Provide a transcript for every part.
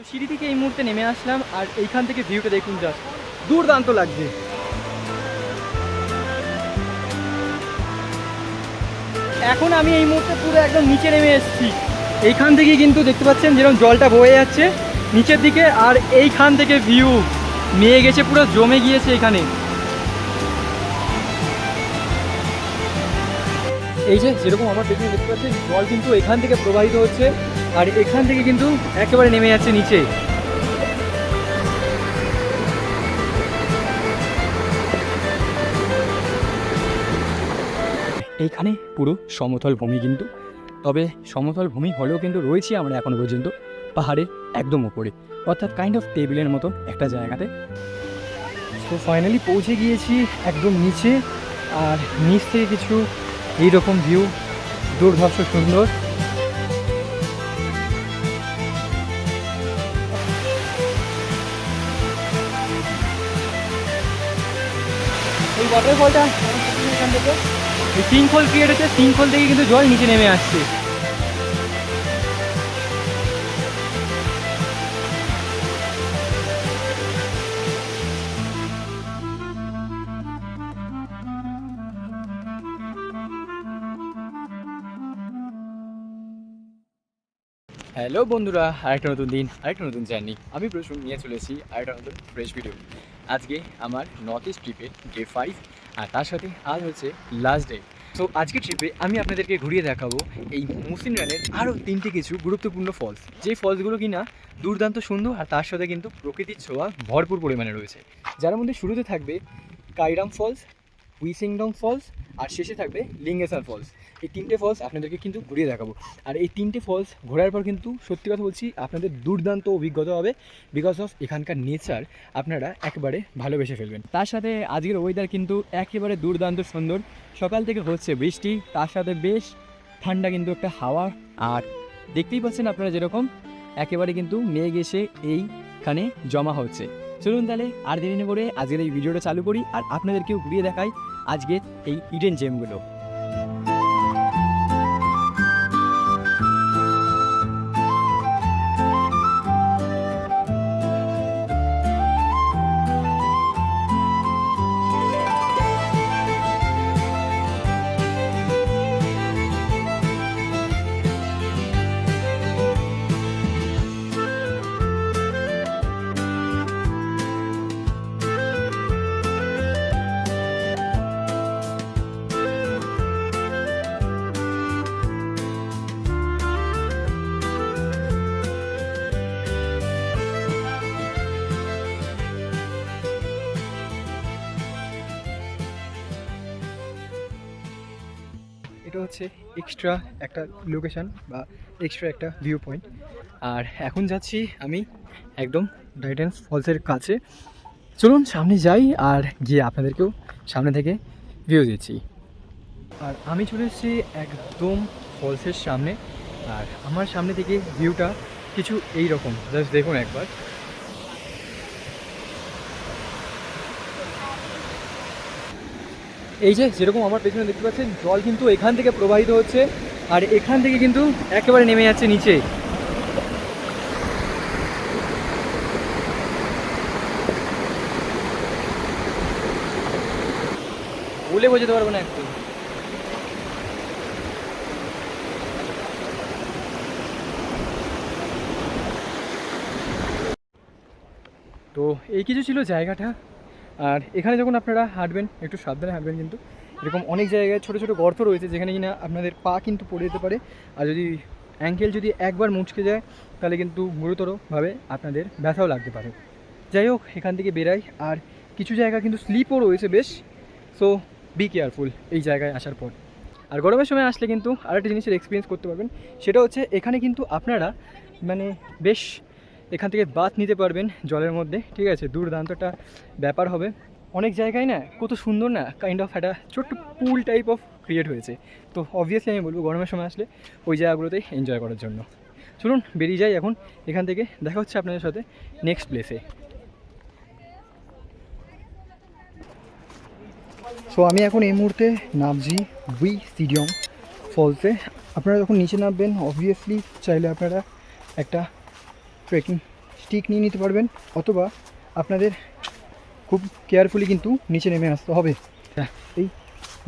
তো সিঁড়ি থেকে এই মুহূর্তে নেমে আসলাম আর এইখান থেকে ভিউটা দেখুন, জাস্ট দুর্দান্ত লাগছে। এখন আমি এই মুহূর্তে পুরো একদম নিচে নেমে এসেছি। এইখান থেকে কিন্তু দেখতে পাচ্ছেন যেরকম জলটা বয়ে যাচ্ছে নিচের দিকে, আর এইখান থেকে ভিউ নিয়ে গেছে, পুরো জমে গিয়েছে এখানে। এই যে যেরকম আমার পেছনে দেখতে পাচ্ছেন জল কিন্তু এখান থেকে প্রবাহিত হচ্ছে আর এখান থেকে কিন্তু একেবারে নেমে যাচ্ছে নিচে। এইখানে পুরো সমতল ভূমি, কিন্তু তবে সমতল ভূমি হলেও কিন্তু রয়েছি আমরা এখনো পর্যন্ত পাহাড়ে একদম উপরে, অর্থাৎ কাইন্ড অফ টেবিলের মতো একটা জায়গাতে। তো ফাইনালি পৌঁছে গিয়েছি একদম নিচে, আর নিচ থেকে কিছু এইরকম ভিউ দুর্ধর্ষ সুন্দর। এই ওয়াটারফলটা এখান থেকে এই সিঙ্কহোল ক্রিয়েট হচ্ছে, সিঙ্কহোল থেকে কিন্তু জল নিচে নেমে আসছে। হ্যালো বন্ধুরা, আরেকটা নতুন দিন, আরেকটা নতুন জার্নি। আমি প্রসূন নিয়ে চলেছি আরেকটা নতুন ফ্রেশ ভিডিও। আজকে আমার নর্থ ইস্ট ট্রিপে ডে 5, আর তার সাথে আজ হচ্ছে লাস্ট ডে। সো আজকের ট্রিপে আমি আপনাদেরকে ঘুরিয়ে দেখাবো এই মৌসিনরামের আরও 3টে কিছু গুরুত্বপূর্ণ ফলস, যে ফলসগুলো কিনা দুর্দান্ত সুন্দর আর তার সাথে কিন্তু প্রকৃতির ছোঁয়া ভরপুর পরিমাণে রয়েছে। যার মধ্যে শুরুতে থাকবে কাইরাম ফলস, উইসিংডং ফলস, আর শেষে থাকবে লিঙ্গেসার ফলস। এই 3টে ফলস আপনাদেরকে কিন্তু ঘুরিয়ে দেখাবো। আর এই 3টে ফলস ঘোরার পর কিন্তু সত্যি কথা বলছি আপনাদের দুর্দান্ত অভিজ্ঞতা হবে, বিকজ অফ এখানকার নেচার আপনারা একেবারে ভালোবেসে ফেলবেন। তার সাথে আজকের ওয়েদার কিন্তু একেবারে দুর্দান্ত সুন্দর। সকাল থেকে হচ্ছে বৃষ্টি, তার সাথে বেশ ঠান্ডা কিন্তু একটা হাওয়া, আর দেখতেই পাচ্ছেন আপনারা যেরকম একেবারে কিন্তু মেঘ এসে এইখানে জমা হচ্ছে। চলুন তাহলে আর দেরি না করে আজকের এই ভিডিওটা চালু করি আর আপনাদেরকেও ঘুরিয়ে দেখাই আজকের এই হিডেন জেমগুলো। এটা হচ্ছে এক্সট্রা একটা লোকেশন বা এক্সট্রা একটা ভিউ পয়েন্ট। আর এখন যাচ্ছি আমি একদম ডাইটেন্স ফলসের কাছে। চলুন সামনে যাই আর গিয়ে আপনাদেরকেও সামনে থেকে ভিউ দিচ্ছি। আর আমি চলে এসেছি একদম ফলসের সামনে, আর আমার সামনে থেকে ভিউটা কিছু এই রকম, জাস্ট দেখুন একবার। এই যে যেরকম আমার পেছনে দেখতে পাচ্ছেন জল কিন্তু এখান থেকে প্রবাহিত হচ্ছে আর এখান থেকে কিন্তু একেবারে নেমে যাচ্ছে নিচে। বলে বোঝাতে পারবো না একদম। তো এই কিছু ছিল জায়গাটা। আর এখানে যখন আপনারা হাঁটবেন একটু সাবধানে হাঁটবেন, কিন্তু এরকম অনেক জায়গায় ছোটো ছোটো গর্ত রয়েছে যেখানে কিনা আপনাদের পা কিন্তু পড়ে যেতে পারে, আর যদি অ্যাঙ্কেল যদি একবার মুচকে যায় তাহলে কিন্তু গুরুতরভাবে আপনাদের ব্যথাও লাগতে পারে। যাই হোক, এখান থেকে বেরাই। আর কিছু জায়গা কিন্তু স্লিপও রয়েছে বেশ, সো বি কেয়ারফুল এই জায়গায় আসার পর। আর গরমের সময় আসলে কিন্তু আরেকটা জিনিসের এক্সপিরিয়েন্স করতে পারবেন, সেটা হচ্ছে এখানে কিন্তু আপনারা মানে বেশ এখান থেকে বাথ নিতে পারবেন জলের মধ্যে, ঠিক আছে? দুর্দান্ত একটা ব্যাপার হবে। অনেক জায়গায় না কত সুন্দর না কাইন্ড অফ একটা ছোট্ট পুল টাইপ অফ ক্রিয়েট হয়েছে। তো অবভিয়াসলি আমি বলবো গরমের সময় আসলে ওই জায়গাগুলোতে এনজয় করার জন্য। চলুন বেরিয়ে যাই এখন এখান থেকে, দেখা হচ্ছে আপনাদের সাথে নেক্সট প্লেসে। সো আমি এখন এই মুহূর্তে নামছি উইসিডং ফলসে। আপনারা যখন নিচে নামবেন অবভিয়াসলি চাইলে আপনারা একটা ট্রেকিং স্টিক নিয়ে নিতে পারবেন, অথবা আপনাদের খুব কেয়ারফুলি কিন্তু নিচে নেমে আসতে হবে। এই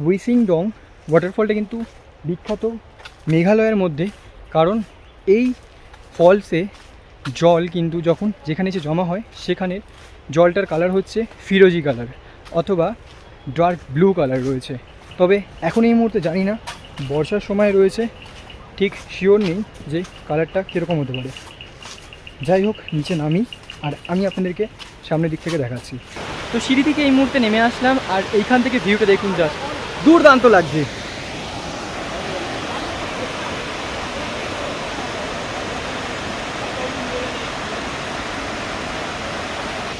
উইসিংডং ওয়াটারফলটা কিন্তু বিখ্যাত মেঘালয়ের মধ্যে, কারণ এই ফলসে জল কিন্তু যখন যেখানে এসে জমা হয় সেখানে জলটার কালার হচ্ছে ফিরোজি কালার অথবা ডার্ক ব্লু কালার রয়েছে। তবে এখন এই মুহূর্তে জানি না, বর্ষার সময় রয়েছে, ঠিক শিওর নেই যে কালারটা কীরকম হতে পারে। যাই হোক, নিচে নামি আর আমি আপনাদেরকে সামনের দিক থেকে দেখাচ্ছি। তো সিঁড়ি থেকে এই মুহূর্তে নেমে আসলাম, আর এইখান থেকে ভিউটা দেখুন, জাস্ট দুর্দান্ত লাগছে।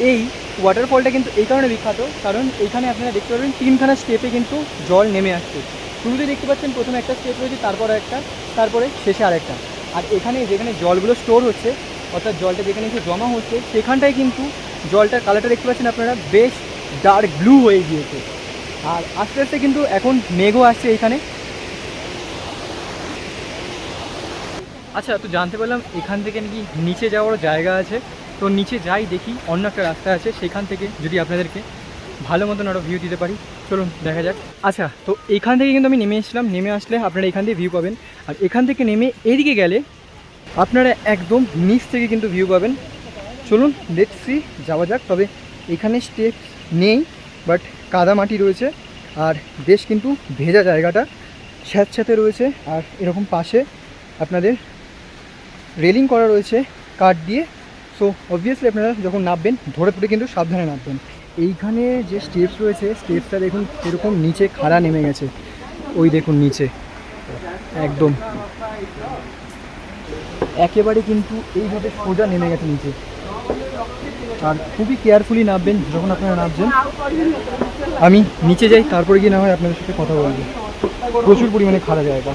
এই ওয়াটারফলটা কিন্তু এই কারণে বিখ্যাত, কারণ এইখানে আপনারা দেখতে পাবেন 3খানা স্টেপে কিন্তু জল নেমে আসছে। শুরুতে দেখতে পাচ্ছেন প্রথমে একটা স্টেপ রয়েছে, তারপরে একটা, তারপরে শেষে আরেকটা। আর এখানে যেখানে জলগুলো স্টোর হচ্ছে, অর্থাৎ জলটা যেখানে এসে জমা হচ্ছে, সেখানটায় কিন্তু জলটার কালারটা দেখতে পাচ্ছেন আপনারা বেশ ডার্ক ব্লু হয়ে গিয়েছে। আর আস্তে আস্তে কিন্তু এখন মেঘও আসছে এইখানে। আচ্ছা, তো জানতে পারলাম এখান থেকে নাকি নিচে যাওয়ার জায়গা আছে। তো নিচে যাই, দেখি অন্য একটা রাস্তা আছে, সেখান থেকে যদি আপনাদেরকে ভালো মতন আরও ভিউ দিতে পারি। চলুন দেখা যাক। আচ্ছা, তো এখান থেকে কিন্তু আমি নেমে এসেছিলাম, নেমে আসলে আপনারা এখান থেকে ভিউ পাবেন। আর এখান থেকে নেমে এদিকে গেলে আপনারা একদম নিচ থেকে কিন্তু ভিউ পাবেন। চলুন লেটস সি, যাওয়া যাক। তবে এখানে স্টেপ নেই, বাট কাদা মাটি রয়েছে, আর বেশ কিন্তু ভেজা জায়গাটা স্যাঁতস্যাঁতে রয়েছে। আর এরকম পাশে আপনাদের রেলিং করা রয়েছে কাঠ দিয়ে। সো অবভিয়াসলি আপনারা যখন নামবেন ধরে পড়ে কিন্তু সাবধানে নামবেন। এইখানে যে স্টেপস রয়েছে, স্টেপসটা দেখুন এরকম নিচে খাড়া নেমে গেছে, ওই দেখুন নিচে একদম একেবারে কিন্তু এইভাবে সোজা নেমে গেছে নিচে। আর খুবই কেয়ারফুলি নামবেন যখন আপনারা নামছেন। আমি নিচে যাই, তারপরে গিয়ে না হয় আপনাদের সাথে কথা বলবো। প্রচুর পরিমাণে খাড়া জায়গা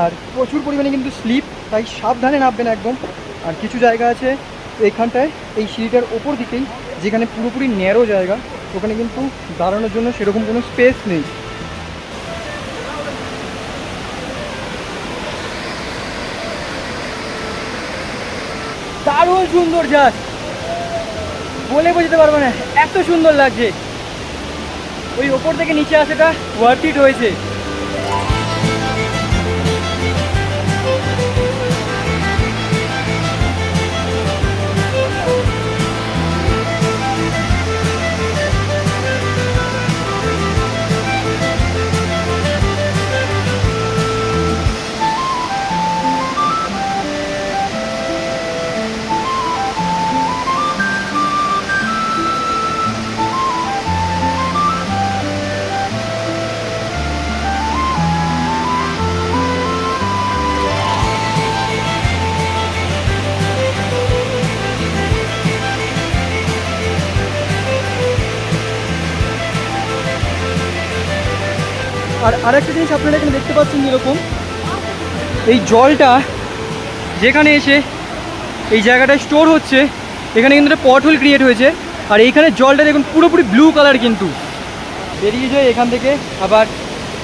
আর প্রচুর পরিমাণে কিন্তু স্লিপ, তাই সাবধানে নামবেন একদম। আর কিছু জায়গা আছে এইখানটায়, এই সিঁড়িটার ওপর দিকেই, যেখানে পুরোপুরি ন্যারো জায়গা, ওখানে কিন্তু দাঁড়ানোর জন্য সেরকম কোনো স্পেস নেই। দারুণ সুন্দর, জাস্ট বলে বোঝাতে পারবো না, এত সুন্দর লাগছে। ওই ওপর থেকে নিচে আসাটা ওয়ার্থ ইট হয়েছে। আর আরেকটা জিনিস আপনারা এখানে দেখতে পাচ্ছেন, যেরকম এই জলটা যেখানে এসে এই জায়গাটায় স্টোর হচ্ছে, এখানে কিন্তু একটা পট হোল ক্রিয়েট হয়েছে। আর এইখানে জলটা দেখুন পুরোপুরি ব্লু কালার। কিন্তু বেরিয়ে যায় এখান থেকে, আবার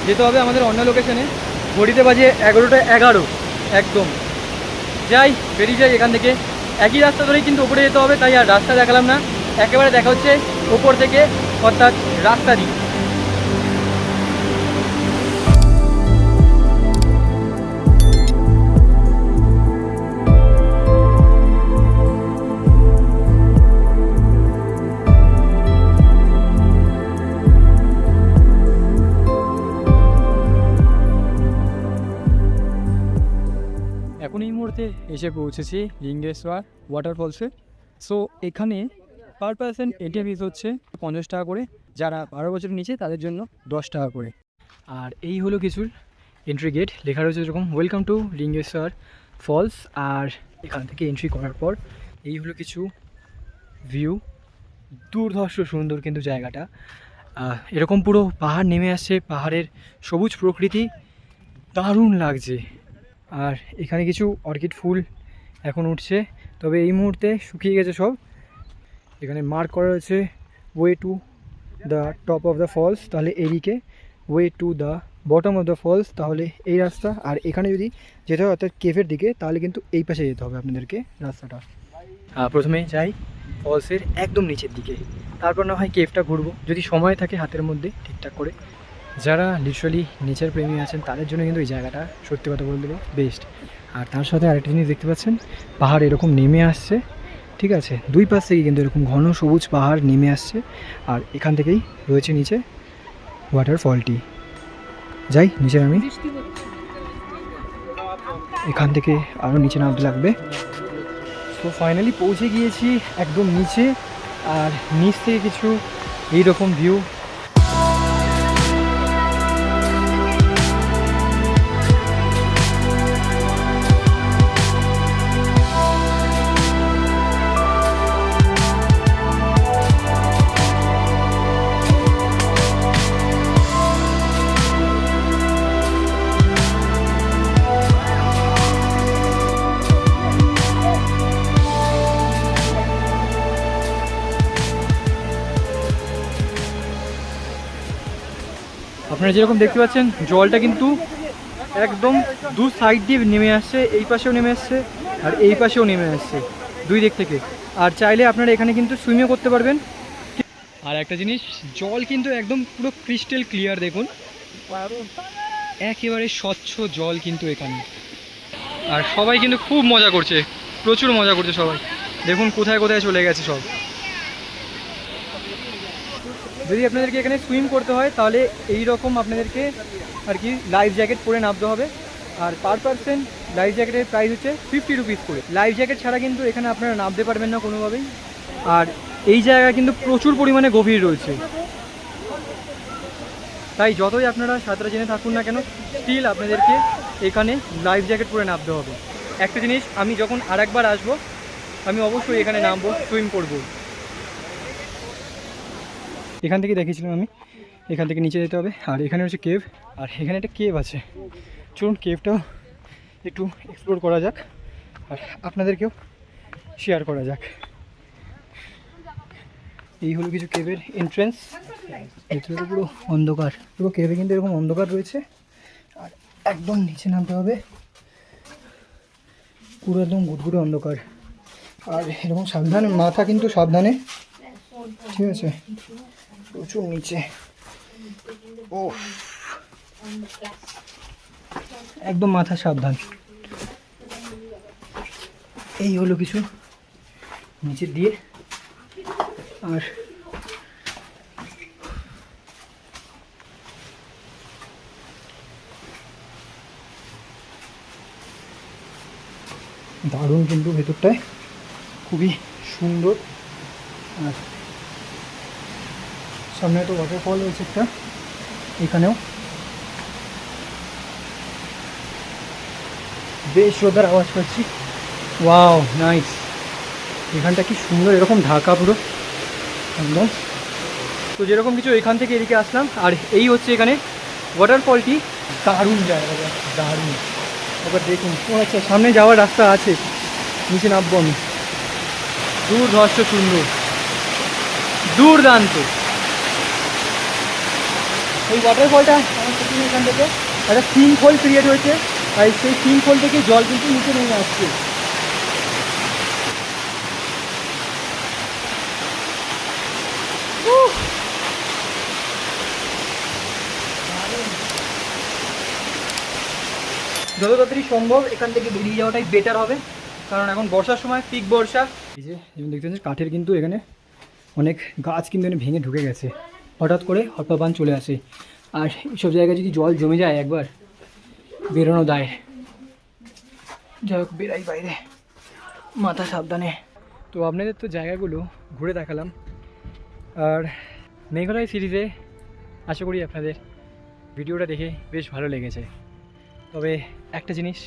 যেতে হবে আমাদের অন্য লোকেশনে। ঘড়িতে বাজে 11টা 11 একদম। যাই, বেরিয়ে যাই এখান থেকে। একই রাস্তা ধরেই কিন্তু ওপরে যেতে হবে, তাই আর রাস্তা দেখালাম না, একেবারে দেখা হচ্ছে ওপর থেকে, অর্থাৎ রাস্তা দিয়ে। এখন এই মুহূর্তে এসে পৌঁছেছি লিঙ্গেশ্বর ওয়াটারফলসে। সো এখানে পার পার্সন এন্ট্রি ফিস হচ্ছে 50 টাকা করে, যারা 12 বছরের নিচে তাদের জন্য 10 টাকা করে। আর এই হলো কিছুর এন্ট্রি গেট, লেখা রয়েছে এরকম ওয়েলকাম টু লিঙ্গেশ্বর ফলস। আর এখান থেকে এন্ট্রি করার পর এই হলো কিছু ভিউ, দুর্ধর্ষ সুন্দর কিন্তু জায়গাটা। এরকম পুরো পাহাড় নেমে আসছে, পাহাড়ের সবুজ প্রকৃতি দারুণ লাগছে। আর এখানে কিছু অর্কিড ফুল এখন উঠছে, তবে এই মুহূর্তে শুকিয়ে গেছে সব। এখানে মার্ক করা রয়েছে way to the top of the falls, তাহলে এদিকে way to the bottom of the falls তাহলে এই রাস্তা, আর এখানে যদি যেতে হয় অর্থাৎ কেভের দিকে তাহলে কিন্তু এই পাশে যেতে হবে আপনাদেরকে রাস্তাটা। প্রথমে যাই ফলসের একদম নিচের দিকে, তারপর না হয় কেভটা ঘুরবো যদি সময় থাকে হাতের মধ্যে ঠিকঠাক করে। যারা লিটারালি নেচার প্রেমী আছেন তাদের জন্য কিন্তু এই জায়গাটা সত্যি কথা বলতে গেলে বেস্ট। আর তার সাথে আরেকটা জিনিস দেখতে পাচ্ছেন, পাহাড় এরকম নেমে আসছে, ঠিক আছে, দুই পাশ থেকে কিন্তু এরকম ঘন সবুজ পাহাড় নেমে আসছে, আর এখান থেকেই রয়েছে নিচে ওয়াটারফলটি। যাই নিচে নামি, এখান থেকে আরও নিচে নামতে লাগবে। তো ফাইনালি পৌঁছে গিয়েছি একদম নিচে, আর নিচ থেকে কিছু এইরকম ভিউ। আপনারা যেরকম দেখতে পাচ্ছেন জলটা কিন্তু একদম দু সাইড দিয়ে নেমে আসছে, এই পাশেও নেমে আসছে আর এই পাশেও নেমে আসছে, দুই দিক থেকে। আর চাইলে আপনারা এখানে কিন্তু সুইমিং করতে পারবেন। আর একটা জিনিস, জল কিন্তু একদম পুরো ক্রিস্টাল ক্লিয়ার, দেখুন একেবারে স্বচ্ছ জল কিন্তু এখানে। আর সবাই কিন্তু খুব মজা করছে, প্রচুর মজা করছে সবাই, দেখুন কোথায় কোথায় চলে গেছে সব। যদি আপনাদেরকে এখানে সুইম করতে হয় তাহলে এই রকম আপনাদেরকে আর কি লাইফ জ্যাকেট পরে নামতে হবে। আর পার পারসন লাইফ জ্যাকেটের প্রাইস হচ্ছে 50 রুপিস করে। লাইফ জ্যাকেট ছাড়া কিন্তু এখানে আপনারা নামতে পারবেন না কোনোভাবেই। আর এই জায়গা কিন্তু প্রচুর পরিমাণে গভীর রয়েছে, তাই যতই আপনারা সাঁতার জেনে থাকুন না কেন স্টিল আপনাদেরকে এখানে লাইফ জ্যাকেট পরে নামতে হবে। একটা জিনিস, আমি যখন আরেকবার আসবো আমি অবশ্যই এখানে নামবো, সুইম করবো। এখান থেকে দেখিয়েছিলাম আমি, এখান থেকে নিচে যেতে হবে। আর এখানে হচ্ছে কেভ, আর এখানে একটা কেভ আছে, চলুন কেভটাও একটু এক্সপ্লোর করা যাক আর আপনাদেরকেও শেয়ার করা যাক। এই হলো কিছু কেভের এন্ট্রেন্স, ভেতরে তো পুরো অন্ধকার, পুরো কেভে কিন্তু এরকম অন্ধকার রয়েছে। আর একদম নিচে নামতে হবে, পুরো একদম গুটগুটে অন্ধকার। আর এরকম সাবধানে, মাথা কিন্তু সাবধানে, ঠিক আছে, প্রচুর নিচে। ও একদম মাথা সাবধান। এই হলো কিছু নিচের দিয়ে। আর দারুণ কিন্তু ভেতরটায়, খুবই সুন্দর। আর সামনে একটা ওয়াটারফল রয়েছে একটা, এখানেও বেশ জোরদার আওয়াজ পাচ্ছি। ওয়াও নাইস, এখানটা কি সুন্দর, এরকম ঢাকা পুরো একদম। তো যেরকম কিছু এখান থেকে এদিকে আসলাম, আর এই হচ্ছে এখানে ওয়াটারফলটি। দারুণ জায়গা, দারুণ। এবার দেখুন, ও আচ্ছা সামনে যাওয়ার রাস্তা আছে, নিচে নামবো আমি। দুর্ধর্ষ সুন্দর, দুর্দান্ত। এই ওয়াটারফলটা এখান থেকে একটা সিঙ্ক হোল ক্রিয়েট হয়েছে, আর সেই সিঙ্ক হোল থেকে জল কিন্তু নিচে নেমে আসছে। যত তাড়াতাড়ি সম্ভব এখান থেকে বেরিয়ে যাওয়াটাই বেটার হবে, কারণ এখন বর্ষার সময়, পিক বর্ষা। এই যে যেমন দেখতে পাচ্ছেন কাঠের কিন্তু এখানে অনেক গাছ কিন্তু এখানে ভেঙে ঢুকে গেছে, হঠাৎ করে হট্টাবান চলে আসে। আর এইসব জায়গায় যদি জল জমে যায় একবার, বেরোনো দায়। যাই হোক, বেরাই বাইরে, মাথা সাবধানে। তো আপনাদের তো জায়গাগুলো ঘুরে দেখালাম, আর মেঘালয় সিরিজে আশা করি আপনাদের ভিডিওটা দেখে বেশ ভালো লেগেছে। তবে একটা জিনিস,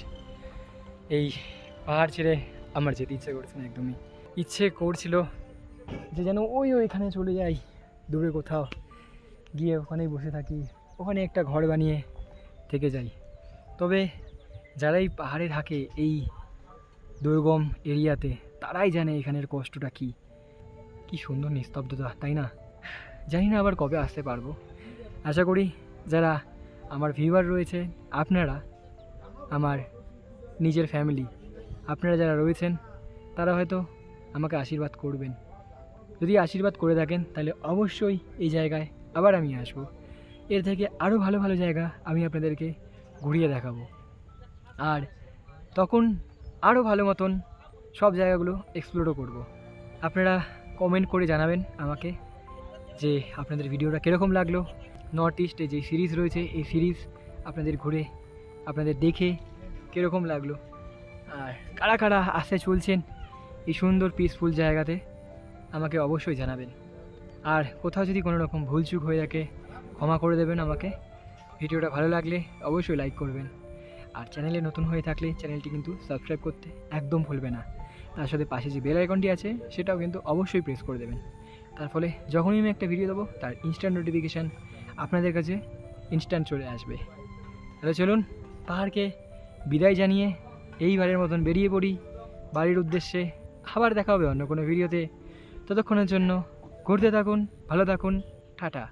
এই পাহাড় ছেড়ে আমার যেতে ইচ্ছে করছে না, একদমই ইচ্ছে করছিল যে যেন ওইখানে চলে যাই, দূরে কোথাও গিয়ে ওখানেই বসে থাকি, ওখানে একটা ঘর বানিয়ে থেকে যাই। তবে যারা এই পাহাড়ে থাকে, এই দুর্গম এরিয়াতে, তারাই জানে এখানের কষ্টটা কী। কি সুন্দর নিস্তব্ধতা, তাই না? জানি না আবার কবে আসতে পারবো। আশা করি যারা আমার ভিউয়ার রয়েছে, আপনারা আমার নিজের ফ্যামিলি, আপনারা যারা রয়েছেন তারা হয়তো আমাকে আশীর্বাদ করবেন। যদি আশীর্বাদ করে থাকেন তাহলে অবশ্যই এই জায়গায় আবার আমি আসবো। এর থেকে আরও ভালো ভালো জায়গা আমি আপনাদেরকে ঘুরিয়ে দেখাবো, আর তখন আরও ভালো মতন সব জায়গাগুলো এক্সপ্লোরও করব। আপনারা কমেন্ট করে জানাবেন আমাকে যে আপনাদের ভিডিওটা কীরকম লাগলো। নর্থ ইস্টে যে সিরিজ রয়েছে এই সিরিজ আপনাদের ঘুরে আপনাদের দেখে কীরকম লাগলো, আর কারা কারা আসতে চলছেন এই সুন্দর পিসফুল জায়গাতে আমাকে অবশ্যই জানাবেন। আর কোথাও যদি কোনো রকম ভুলচুক হয়ে থাকে ক্ষমা করে দেবেন আমাকে। ভিডিওটা ভালো লাগলে অবশ্যই লাইক করবেন, আর চ্যানেলে নতুন হয়ে থাকলে চ্যানেলটি কিন্তু সাবস্ক্রাইব করতে একদম ভুলবে না। তার সাথে পাশে যে বেল আইকনটি আছে সেটাও কিন্তু অবশ্যই প্রেস করে দেবেন। তার ফলে যখনই আমি একটা ভিডিও দেবো তার ইনস্ট্যান্ট নোটিফিকেশান আপনাদের কাছে ইনস্ট্যান্ট চলে আসবে। তাহলে চলুন পাহাড়কে বিদায় জানিয়ে এইবারের মতন বেরিয়ে পড়ি বাড়ির উদ্দেশ্যে। আবার দেখা হবে অন্য কোনো ভিডিওতে। ততক্ষণের জন্য ঘুরতে থাকুন, ভালো থাকুন, টাটা।